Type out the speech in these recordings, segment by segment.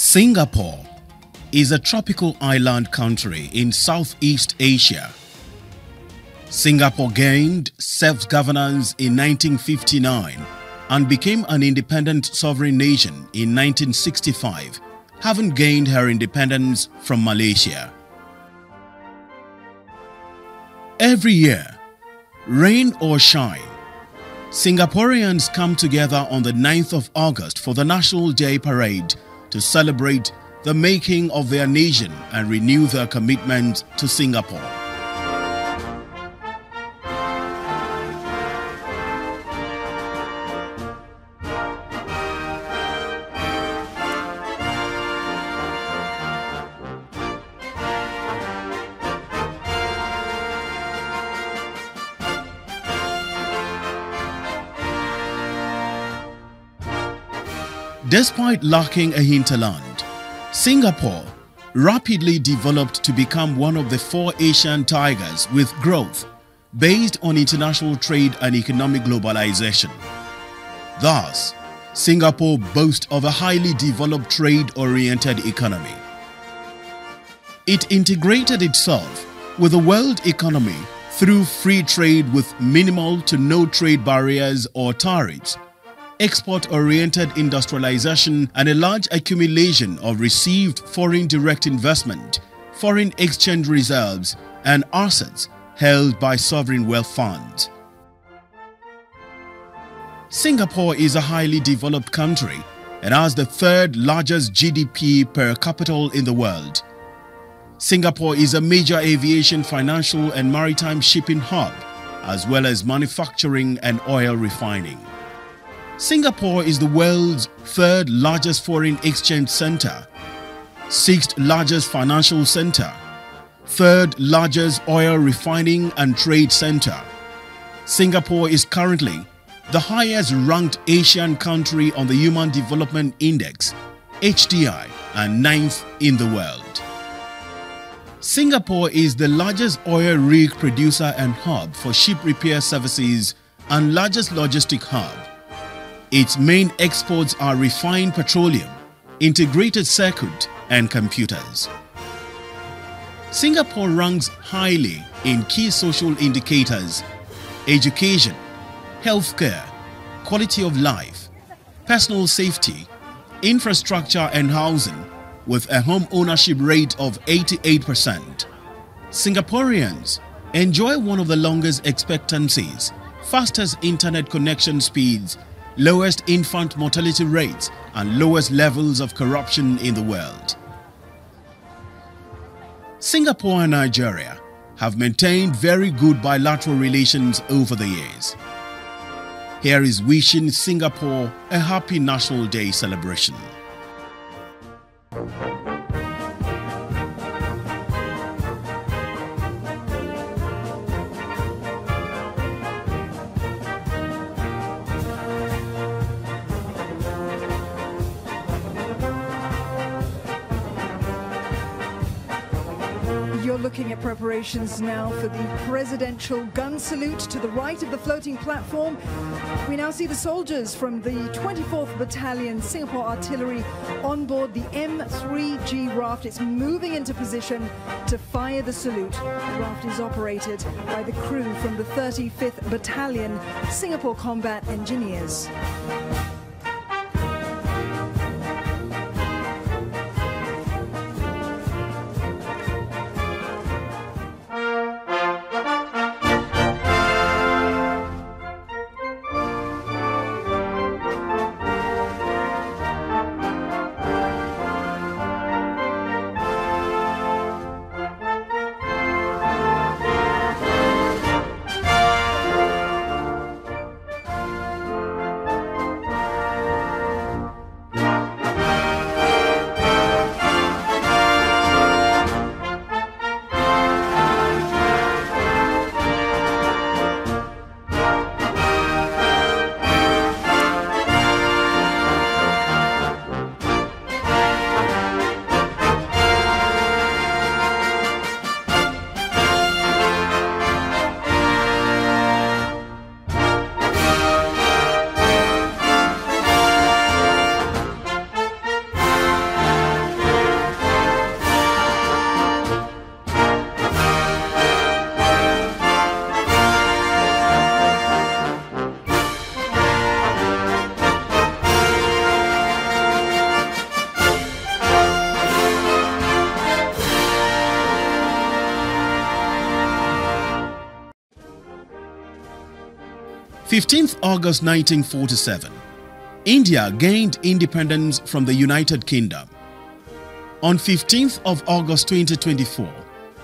Singapore is a tropical island country in Southeast Asia. Singapore gained self-governance in 1959 and became an independent sovereign nation in 1965, having gained her independence from Malaysia. Every year, rain or shine, Singaporeans come together on the 9th of August for the National Day Parade to celebrate the making of their nation and renew their commitment to Singapore. Despite lacking a hinterland, Singapore rapidly developed to become one of the 4 Asian tigers with growth based on international trade and economic globalization. Thus, Singapore boasts of a highly developed trade-oriented economy. It integrated itself with the world economy through free trade with minimal to no trade barriers or tariffs, export-oriented industrialization, and a large accumulation of received foreign direct investment, foreign exchange reserves, and assets held by sovereign wealth funds. Singapore is a highly developed country and has the 3rd largest GDP per capita in the world. Singapore is a major aviation, financial, and maritime shipping hub, as well as manufacturing and oil refining. Singapore is the world's 3rd largest foreign exchange center, 6th largest financial center, 3rd largest oil refining and trade center. Singapore is currently the highest ranked Asian country on the Human Development Index, HDI, and 9th in the world. Singapore is the largest oil rig producer and hub for ship repair services and largest logistic hub. Its main exports are refined petroleum, integrated circuit, and computers. Singapore ranks highly in key social indicators: education, healthcare, quality of life, personal safety, infrastructure and housing, with a home ownership rate of 88%. Singaporeans enjoy one of the longest expectancies, fastest internet connection speeds, lowest infant mortality rates, and lowest levels of corruption in the world. Singapore and Nigeria have maintained very good bilateral relations over the years. Here is wishing Singapore a happy National Day celebration. You're looking at preparations now for the presidential gun salute to the right of the floating platform. We now see the soldiers from the 24th Battalion Singapore Artillery on board the M3G raft. It's moving into position to fire the salute. The raft is operated by the crew from the 35th Battalion Singapore Combat Engineers. 15th August 1947. India gained independence from the United Kingdom. On 15th of August 2024,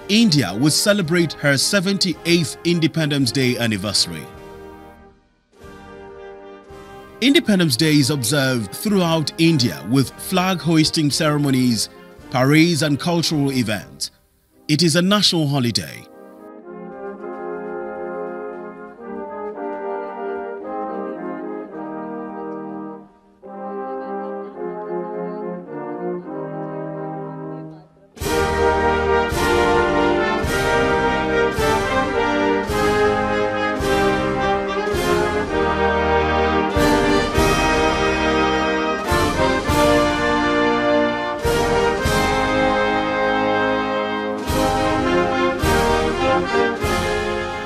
India will celebrate her 78th Independence Day anniversary. Independence Day is observed throughout India with flag hoisting ceremonies, parades and cultural events. It is a national holiday.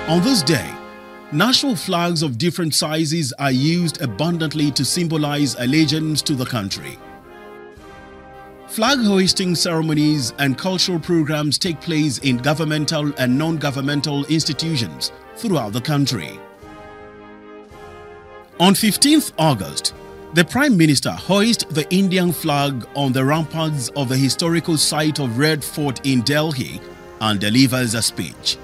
On this day, national flags of different sizes are used abundantly to symbolize allegiance to the country. Flag hoisting ceremonies and cultural programs take place in governmental and non-governmental institutions throughout the country. On 15th August, the Prime Minister hoists the Indian flag on the ramparts of the historical site of Red Fort in Delhi and delivers a speech.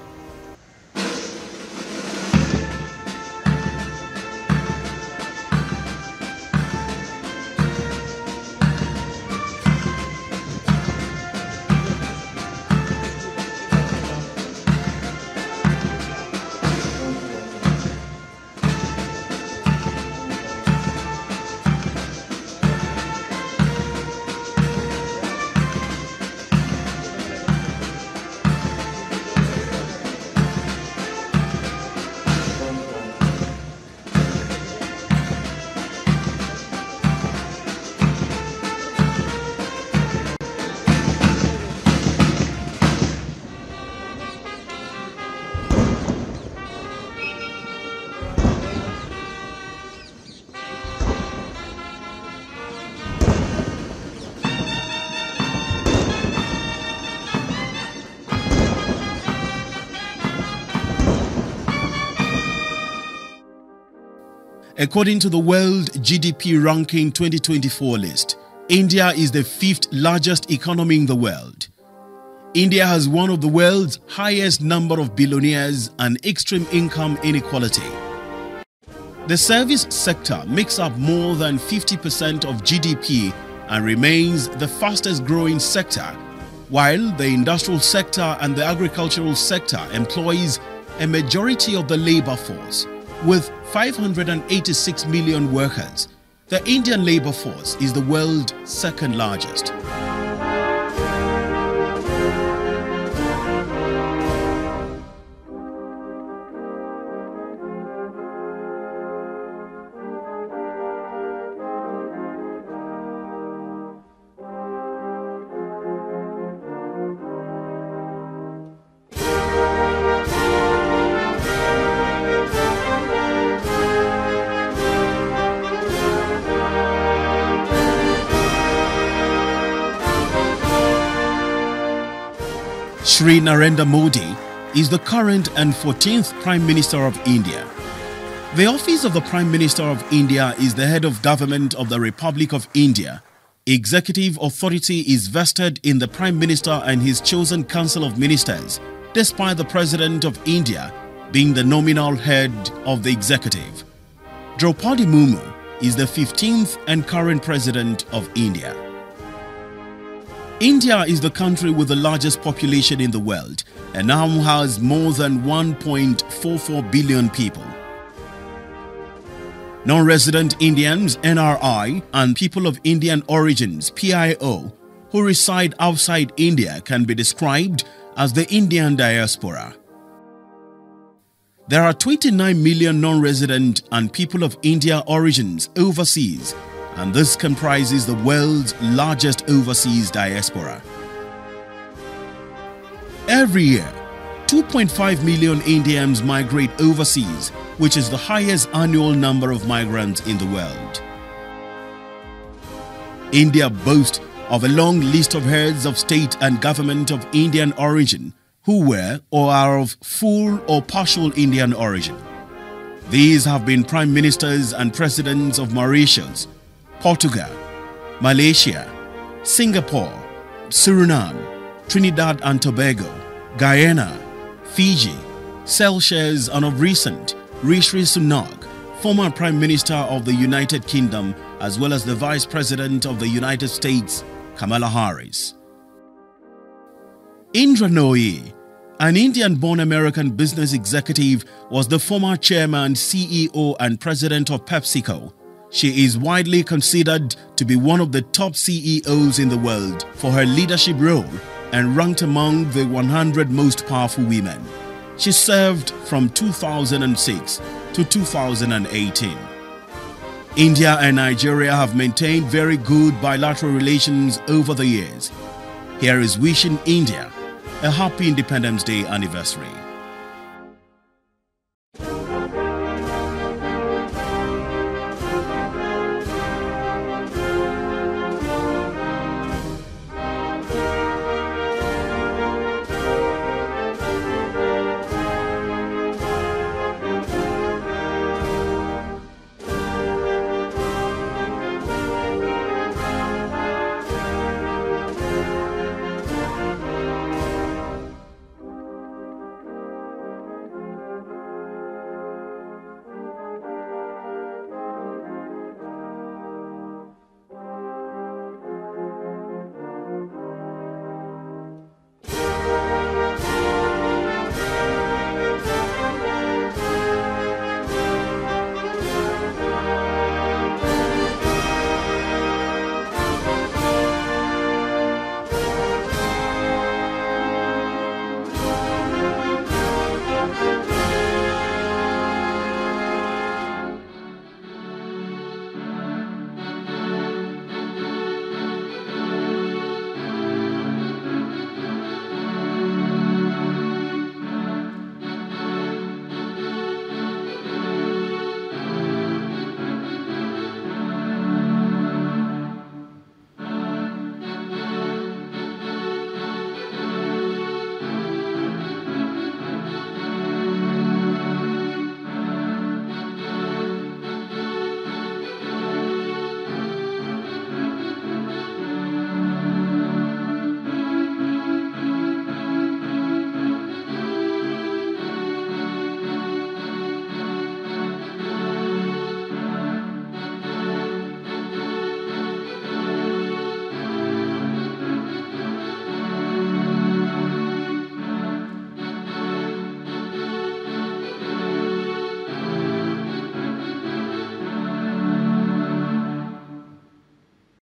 According to the World GDP Ranking 2024 list, India is the 5th largest economy in the world. India has one of the world's highest number of billionaires and extreme income inequality. The service sector makes up more than 50% of GDP and remains the fastest growing sector, while the industrial sector and the agricultural sector employs a majority of the labor force. With 586 million workers, the Indian labor force is the world's second largest. Shri Narendra Modi is the current and 14th Prime Minister of India. The office of the Prime Minister of India is the head of government of the Republic of India. Executive authority is vested in the Prime Minister and his chosen Council of Ministers, despite the President of India being the nominal head of the executive. Draupadi Murmu is the 15th and current President of India. India is the country with the largest population in the world and now has more than 1.44 billion people. Non-resident Indians (NRI) and people of Indian origins (PIO) who reside outside India can be described as the Indian diaspora. There are 29 million non-resident and people of India origins overseas, and this comprises the world's largest overseas diaspora. Every year, 2.5 million Indians migrate overseas, which is the highest annual number of migrants in the world. India boasts of a long list of heads of state and government of Indian origin who were or are of full or partial Indian origin. These have been prime ministers and presidents of Mauritius, Portugal, Malaysia, Singapore, Suriname, Trinidad and Tobago, Guyana, Fiji, Seychelles, and of recent, Rishi Sunak, former Prime Minister of the United Kingdom, as well as the Vice President of the United States, Kamala Harris. Indra Nooyi, an Indian-born American business executive, was the former chairman, CEO, and president of PepsiCo. She is widely considered to be one of the top CEOs in the world for her leadership role and ranked among the 100 most powerful women. She served from 2006 to 2018. India and Nigeria have maintained very good bilateral relations over the years. Here is wishing India a happy Independence Day anniversary.